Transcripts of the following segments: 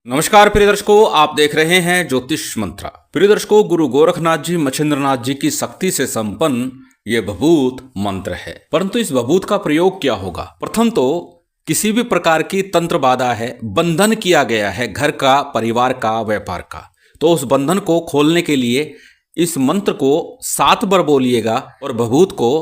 नमस्कार प्रिय दर्शकों, आप देख रहे हैं ज्योतिष मंत्रा। प्रिय दर्शकों, गुरु गोरखनाथ जी मच्छिंद्रनाथ जी की शक्ति से संपन्न ये भभूत मंत्र है। परंतु इस भभूत का प्रयोग क्या होगा? प्रथम तो किसी भी प्रकार की तंत्र बाधा है, बंधन किया गया है घर का, परिवार का, व्यापार का, तो उस बंधन को खोलने के लिए इस मंत्र को 7 बार बोलिएगा और भभूत को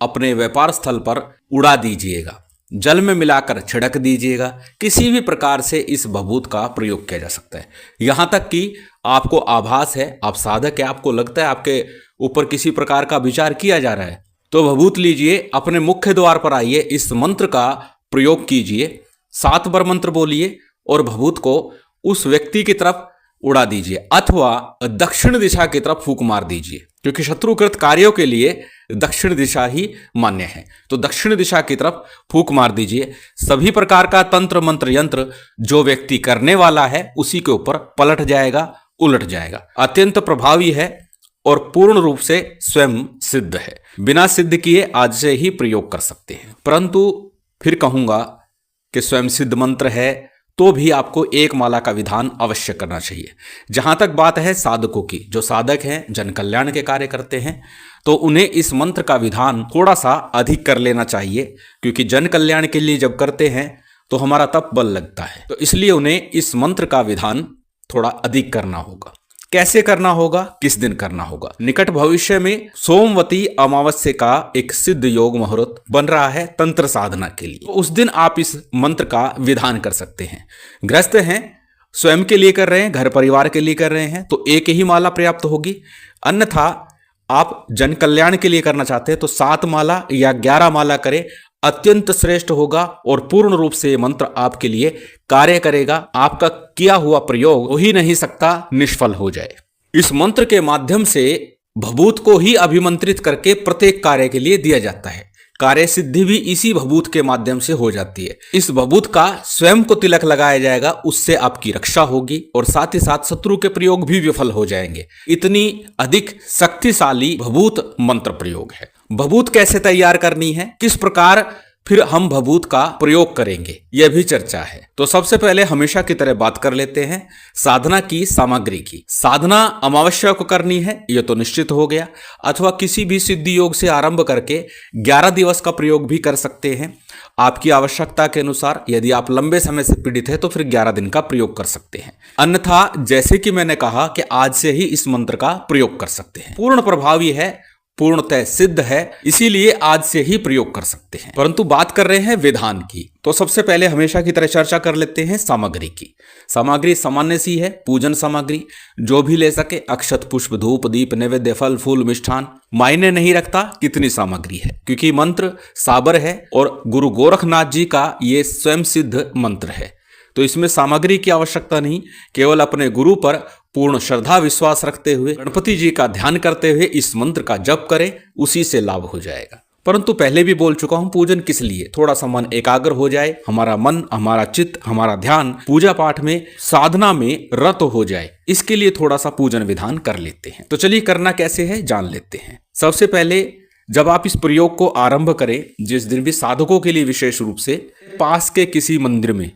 अपने व्यापार स्थल पर उड़ा दीजिएगा, जल में मिलाकर छिड़क दीजिएगा। किसी भी प्रकार से इस भभूत का प्रयोग किया जा सकता है। यहाँ तक कि आपको आभास है, आप साधक है, आपको लगता है आपके ऊपर किसी प्रकार का विचार किया जा रहा है, तो भभूत लीजिए, अपने मुख्य द्वार पर आइए, इस मंत्र का प्रयोग कीजिए, 7 बार मंत्र बोलिए और भभूत को उस व्यक्ति की तरफ उड़ा दीजिए अथवा दक्षिण दिशा की तरफ फूंक मार दीजिए, क्योंकि शत्रुकृत कार्यों के लिए दक्षिण दिशा ही मान्य है। तो दक्षिण दिशा की तरफ फूंक मार दीजिए। सभी प्रकार का तंत्र मंत्र यंत्र जो व्यक्ति करने वाला है उसी के ऊपर पलट जाएगा, उलट जाएगा। अत्यंत प्रभावी है और पूर्ण रूप से स्वयं सिद्ध है। बिना सिद्ध किए आज से ही प्रयोग कर सकते हैं। परंतु फिर कहूंगा कि स्वयं सिद्ध मंत्र है तो भी आपको एक माला का विधान अवश्य करना चाहिए। जहां तक बात है साधकों की, जो साधक हैं, जन कल्याण के कार्य करते हैं, तो उन्हें इस मंत्र का विधान थोड़ा सा अधिक कर लेना चाहिए, क्योंकि जन कल्याण के लिए जब करते हैं तो हमारा तप बल लगता है, तो इसलिए उन्हें इस मंत्र का विधान थोड़ा अधिक करना होगा। कैसे करना होगा, किस दिन करना होगा? निकट भविष्य में सोमवती अमावस्या का एक सिद्ध योग मुहूर्त बन रहा है तंत्र साधना के लिए, तो उस दिन आप इस मंत्र का विधान कर सकते हैं। गृहस्थ हैं, स्वयं के लिए कर रहे हैं, घर परिवार के लिए कर रहे हैं, तो एक ही माला पर्याप्त होगी। अन्यथा आप जन कल्याण के लिए करना चाहते हैं तो 7 माला या 11 माला करें, अत्यंत श्रेष्ठ होगा और पूर्ण रूप से मंत्र आपके लिए कार्य करेगा। आपका किया हुआ प्रयोग हो ही नहीं सकता निष्फल हो जाए। इस मंत्र के माध्यम से भभूत को ही अभिमंत्रित करके प्रत्येक कार्य के लिए दिया जाता है। कार्य सिद्धि भी इसी भभूत के माध्यम से हो जाती है। इस भभूत का स्वयं को तिलक लगाया जाएगा, उससे आपकी रक्षा होगी और साथ ही साथ शत्रु के प्रयोग भी विफल हो जाएंगे। इतनी अधिक शक्तिशाली भभूत मंत्र प्रयोग है। भभूत कैसे तैयार करनी है, किस प्रकार फिर हम भभूत का प्रयोग करेंगे, यह भी चर्चा है। तो सबसे पहले हमेशा की तरह बात कर लेते हैं साधना की सामग्री की। साधना अमावस्या को करनी है, यह तो निश्चित हो गया, अथवा किसी भी सिद्धि योग से आरंभ करके 11 दिवस का प्रयोग भी कर सकते हैं। आपकी आवश्यकता के अनुसार, यदि आप लंबे समय से पीड़ित है तो फिर 11 दिन का प्रयोग कर सकते हैं। अन्यथा जैसे कि मैंने कहा कि आज से ही इस मंत्र का प्रयोग कर सकते हैं। पूर्ण प्रभावी है, पूर्णतः सिद्ध है, इसीलिए आज से ही प्रयोग कर सकते हैं। परंतु बात कर रहे हैं विधान की, तो सबसे पहले हमेशा की तरह चर्चा कर लेते हैं सामग्री की। सामग्री सामान्य सी है, पूजन सामग्री जो भी ले सके, अक्षत, पुष्प, धूप, दीप, नैवेद्य, फल, फूल, मिष्ठान, मायने नहीं रखता कितनी सामग्री है, क्योंकि मंत्र साबर है और गुरु गोरखनाथ जी का ये स्वयं सिद्ध मंत्र है। तो इसमें सामग्री की आवश्यकता नहीं, केवल अपने गुरु पर पूर्ण श्रद्धा विश्वास रखते हुए, गणपति जी का ध्यान करते हुए इस मंत्र का जप करें, उसी से लाभ हो जाएगा। परंतु पहले भी बोल चुका हूं, पूजन किस लिए? थोड़ा सा मन एकाग्र हो जाए, हमारा मन, हमारा चित्त, हमारा ध्यान पूजा पाठ में, साधना में रत हो जाए, इसके लिए थोड़ा सा पूजन विधान कर लेते हैं। तो चलिए करना कैसे है जान लेते हैं। सबसे पहले जब आप इस प्रयोग को आरंभ करें, जिस दिन भी साधकों के लिए विशेष रूप से, पास के किसी मंदिर में,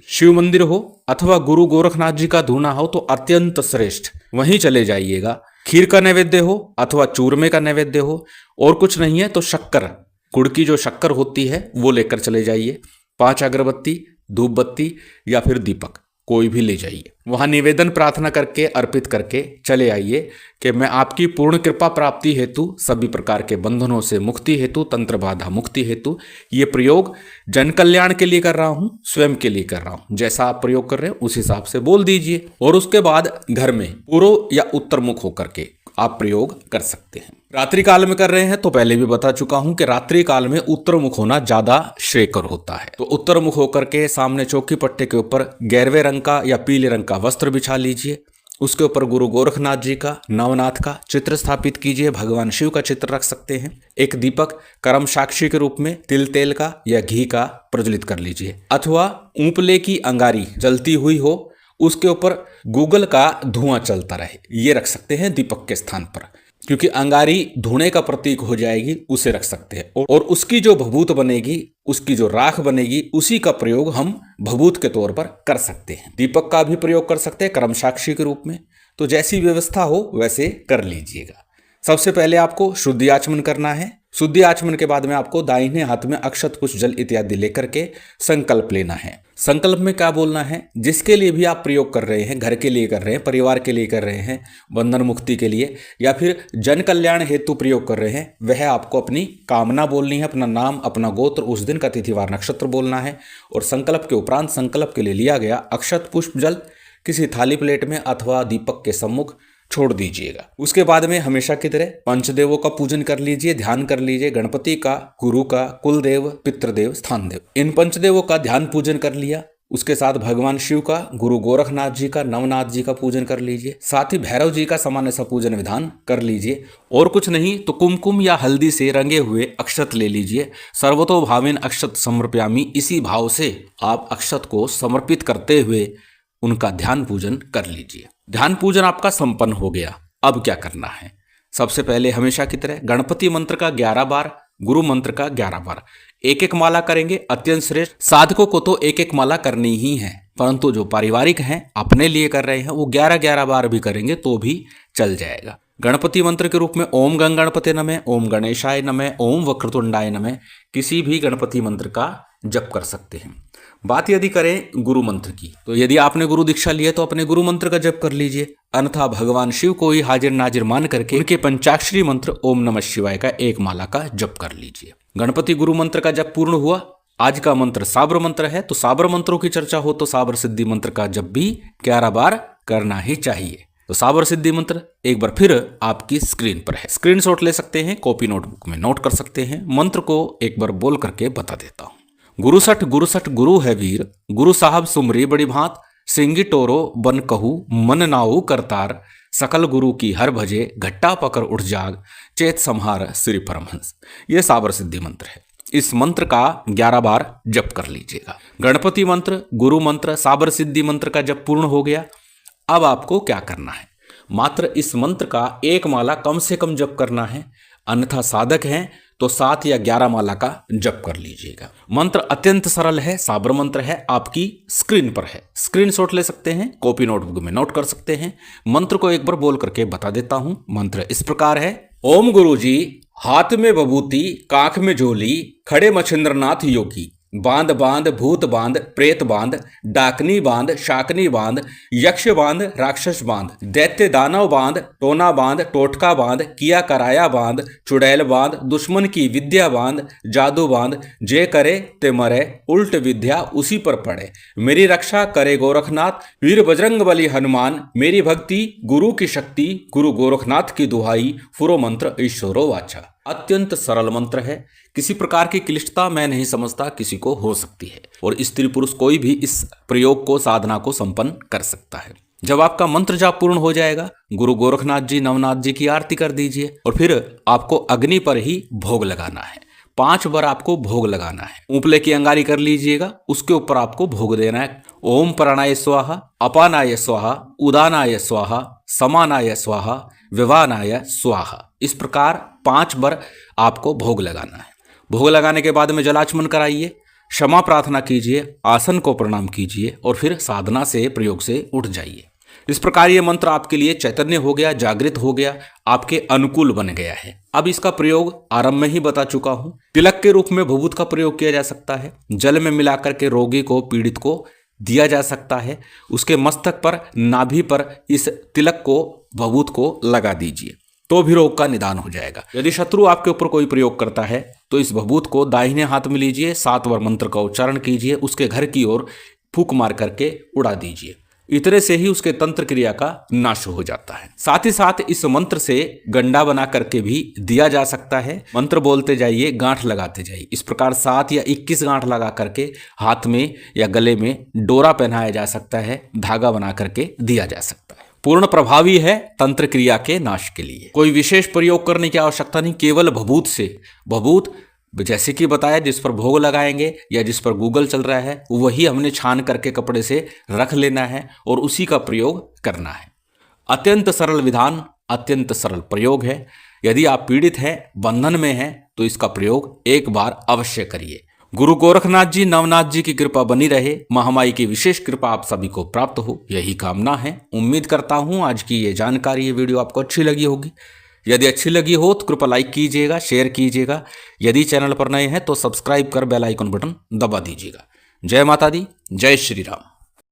शिव मंदिर हो अथवा गुरु गोरखनाथ जी का धूना हो तो अत्यंत श्रेष्ठ, वहीं चले जाइएगा। खीर का नैवेद्य हो अथवा चूरमे का नैवेद्य हो, और कुछ नहीं है तो शक्कर, गुड़ की जो शक्कर होती है वो लेकर चले जाइए। 5 अगरबत्ती, धूप बत्ती या फिर दीपक कोई भी ले जाइए। वहां निवेदन प्रार्थना करके, अर्पित करके चले आइए कि मैं आपकी पूर्ण कृपा प्राप्ति हेतु, सभी प्रकार के बंधनों से मुक्ति हेतु, तंत्र बाधा मुक्ति हेतु ये प्रयोग जन कल्याण के लिए कर रहा हूं, स्वयं के लिए कर रहा हूं। जैसा आप प्रयोग कर रहे हैं उस हिसाब से बोल दीजिए और उसके बाद घर में पूर्व या उत्तर मुख होकर के आप प्रयोग कर सकते हैं। रात्रि काल में कर रहे हैं तो पहले भी बता चुका हूं कि रात्रि काल में उत्तर मुख होना ज्यादा श्रेयकर होता है। तो उत्तर मुख होकर के सामने चौकी पट्टे के ऊपर गैरवे रंग का या पीले रंग का वस्त्र बिछा लीजिए। उसके ऊपर गुरु गोरखनाथ जी का, नवनाथ का चित्र स्थापित कीजिए। भगवान शिव का चित्र रख सकते हैं। एक दीपक कर्म साक्षी के रूप में तिल तेल का या घी का प्रज्वलित कर लीजिए, अथवा ऊपले की अंगारी जलती हुई हो, उसके ऊपर गूगल का धुआं चलता रहे, ये रख सकते हैं दीपक के स्थान पर। क्योंकि अंगारी धुने का प्रतीक हो जाएगी, उसे रख सकते हैं। और उसकी जो भभूत बनेगी, उसकी जो राख बनेगी, उसी का प्रयोग हम भभूत के तौर पर कर सकते हैं। दीपक का भी प्रयोग कर सकते हैं कर्म साक्षी के रूप में। तो जैसी व्यवस्था हो वैसे कर लीजिएगा। सबसे पहले आपको शुद्धि आचमन करना है। शुद्धि आचमन के बाद में आपको दाहिने हाथ में अक्षत पुष्प जल इत्यादि लेकर के संकल्प लेना है। संकल्प में क्या बोलना है? जिसके लिए भी आप प्रयोग कर रहे हैं, घर के लिए कर रहे हैं, परिवार के लिए कर रहे हैं, बंधन मुक्ति के लिए या फिर जन कल्याण हेतु प्रयोग कर रहे हैं, वह आपको अपनी कामना बोलनी है, अपना नाम, अपना गोत्र, उस दिन का तिथिवार नक्षत्र बोलना है। और संकल्प के उपरांत संकल्प के लिए लिया गया अक्षत पुष्प जल किसी थाली प्लेट में अथवा दीपक के सम्मुख छोड़ दीजिएगा। उसके बाद में हमेशा की तरह पंचदेवों का पूजन कर लीजिए, ध्यान कर लीजिए। गणपति का, गुरु का, कुलदेव, पितृदेव, स्थान देव, इन पंचदेवों का ध्यान पूजन कर लिया। उसके साथ भगवान शिव का, गुरु गोरखनाथ जी का, नवनाथ जी का पूजन कर लीजिए। साथ ही भैरव जी का सामान्य सा पूजन विधान कर लीजिए। और कुछ नहीं तो कुमकुम या हल्दी से रंगे हुए अक्षत ले लीजिए। सर्वतो भावेन अक्षत समर्पयामि, इसी भाव से आप अक्षत को समर्पित करते हुए उनका ध्यान पूजन कर लीजिए। ध्यान पूजन आपका संपन्न हो गया। अब क्या करना है? सबसे पहले हमेशा की तरह गणपति मंत्र का 11 बार, गुरु मंत्र का 11 बार, एक एक माला करेंगे, अत्यंत श्रेष्ठ। साधकों को तो एक एक माला करनी ही है, परंतु जो पारिवारिक हैं, अपने लिए कर रहे हैं, वो 11-11 बार भी करेंगे तो भी चल जाएगा। गणपति मंत्र के रूप में ओम गंग गणपति नमः, ओम गणेशाय नमः, ओम वक्रतुंडाय नमः, किसी भी गणपति मंत्र का जप कर सकते हैं। बात यदि करें गुरु मंत्र की, तो यदि आपने गुरु दीक्षा ली है तो अपने गुरु मंत्र का जप कर लीजिए, अन्यथा भगवान शिव को ही हाजिर नाजिर मान करके उनके पंचाक्षरी मंत्र ओम नमः शिवाय का एक माला का जप कर लीजिए। गणपति गुरु मंत्र का जप पूर्ण हुआ। आज का मंत्र साबर मंत्र है, तो साबर मंत्रों की चर्चा हो तो साबर सिद्धि मंत्र का जप भी 11 बार करना ही चाहिए। तो साबर सिद्धि मंत्र एक बार फिर आपकी स्क्रीन पर है, स्क्रीनशॉट ले सकते हैं, कॉपी नोटबुक में नोट कर सकते हैं। मंत्र को एक बार बोल करके बता देता हूं। गुरुसठ गुरु है वीर, गुरु साहब सुमरी बड़ी भांत, सिंगी टोरो बन कहू मन नाऊ करतार, सकल गुरु की हर भजे घट्टा पकड़ उठ जाग, चेत संहार श्री परमहंस। ये साबर सिद्धि मंत्र है। इस मंत्र का 11 बार जप कर लीजिएगा। गणपति मंत्र, गुरु मंत्र, साबर सिद्धि मंत्र का जप पूर्ण हो गया। अब आपको क्या करना है? मात्र इस मंत्र का एक माला कम से कम जप करना है, अन्यथा साधक हैं तो 7 या 11 माला का जप कर लीजिएगा। मंत्र अत्यंत सरल है, साबर मंत्र है, आपकी स्क्रीन पर है, स्क्रीनशॉट ले सकते हैं, कॉपी नोटबुक में नोट कर सकते हैं। मंत्र को एक बार बोल करके बता देता हूं। मंत्र इस प्रकार है। ओम गुरु जी, हाथ में बबूती, काख में झोली, खड़े मच्छिंद्रनाथ योगी, बांध बांध भूत बांध, प्रेत बांध, डाकनी बांध, शाकनी बांध, यक्ष बांध, राक्षस बांध, दैत्य दानव बांध, टोना बांध, टोटका बांध, किया कराया बांध, चुड़ैल बांध, दुश्मन की विद्या बांध, जादू बांध, जे करे ते मरे, उल्ट विद्या उसी पर पड़े, मेरी रक्षा करे गोरखनाथ, वीर बजरंग बली हनुमान, मेरी भक्ति गुरु की शक्ति, गुरु गोरखनाथ की दुहाई, फुरो मंत्र ईश्वरो वाचा। अत्यंत सरल मंत्र है, किसी प्रकार की क्लिष्टता मैं नहीं समझता किसी को हो सकती है, और स्त्री पुरुष कोई भी इस प्रयोग को, साधना को संपन्न कर सकता है। जब आपका मंत्र जाप पूर्ण हो जाएगा, गुरु गोरखनाथ जी, नवनाथ जी की आरती कर दीजिए और फिर आपको अग्नि पर ही भोग लगाना है। 5 बार आपको भोग लगाना है। ऊपले की अंगारी कर लीजिएगा, उसके ऊपर आपको भोग देना है। ओम प्राणाय स्वाहा, अपानाय स्वाहा, उदानाय स्वाहा, समानाय स्वाहा, विवानाय स्वाहा। इस प्रकार 5 बार आपको भोग लगाना है। भोग लगाने के बाद में जलाचमन कराइए, क्षमा प्रार्थना कीजिए, आसन को प्रणाम कीजिए और फिर साधना से, प्रयोग से उठ जाइए। इस प्रकार ये मंत्र आपके लिए चैतन्य हो गया, जागृत हो गया, आपके अनुकूल बन गया है। अब इसका प्रयोग आरंभ में ही बता चुका हूं। तिलक के रूप में भभूत का प्रयोग किया जा सकता है। जल में मिलाकर के रोगी को, पीड़ित को दिया जा सकता है। उसके मस्तक पर, नाभि पर इस तिलक को, भभूत को लगा दीजिए, तो भी रोग का निदान हो जाएगा। यदि शत्रु आपके ऊपर कोई प्रयोग करता है तो इस भभूत को दाहिने हाथ में लीजिए, 7 बार मंत्र का उच्चारण कीजिए, उसके घर की ओर फूंक मार करके उड़ा दीजिए। इतने से ही उसके तंत्र क्रिया का नाश हो जाता है। साथ ही साथ इस मंत्र से गंडा बना करके भी दिया जा सकता है। मंत्र बोलते जाइए, गांठ लगाते जाइए। इस प्रकार 7 या 21 गांठ लगा करके हाथ में या गले में डोरा पहनाया जा सकता है, धागा बना करके दिया जा सकता है। पूर्ण प्रभावी है तंत्र क्रिया के नाश के लिए। कोई विशेष प्रयोग करने की आवश्यकता नहीं, केवल भभूत से। भभूत जैसे कि बताया, जिस पर भोग लगाएंगे या जिस पर गूगल चल रहा है, वही हमने छान करके कपड़े से रख लेना है और उसी का प्रयोग करना है। अत्यंत सरल विधान, अत्यंत सरल प्रयोग है। यदि आप पीड़ित हैं, बंधन में हैं, तो इसका प्रयोग एक बार अवश्य करिए। गुरु गोरखनाथ जी, नवनाथ जी की कृपा बनी रहे, महामाई की विशेष कृपा आप सभी को प्राप्त हो, यही कामना है। उम्मीद करता हूं आज की ये जानकारी, ये वीडियो आपको अच्छी लगी होगी। यदि अच्छी लगी हो तो कृपया लाइक कीजिएगा, शेयर कीजिएगा। यदि चैनल पर नए हैं तो सब्सक्राइब कर बेल आइकन बटन दबा दीजिएगा। जय माता दी, जय श्री राम।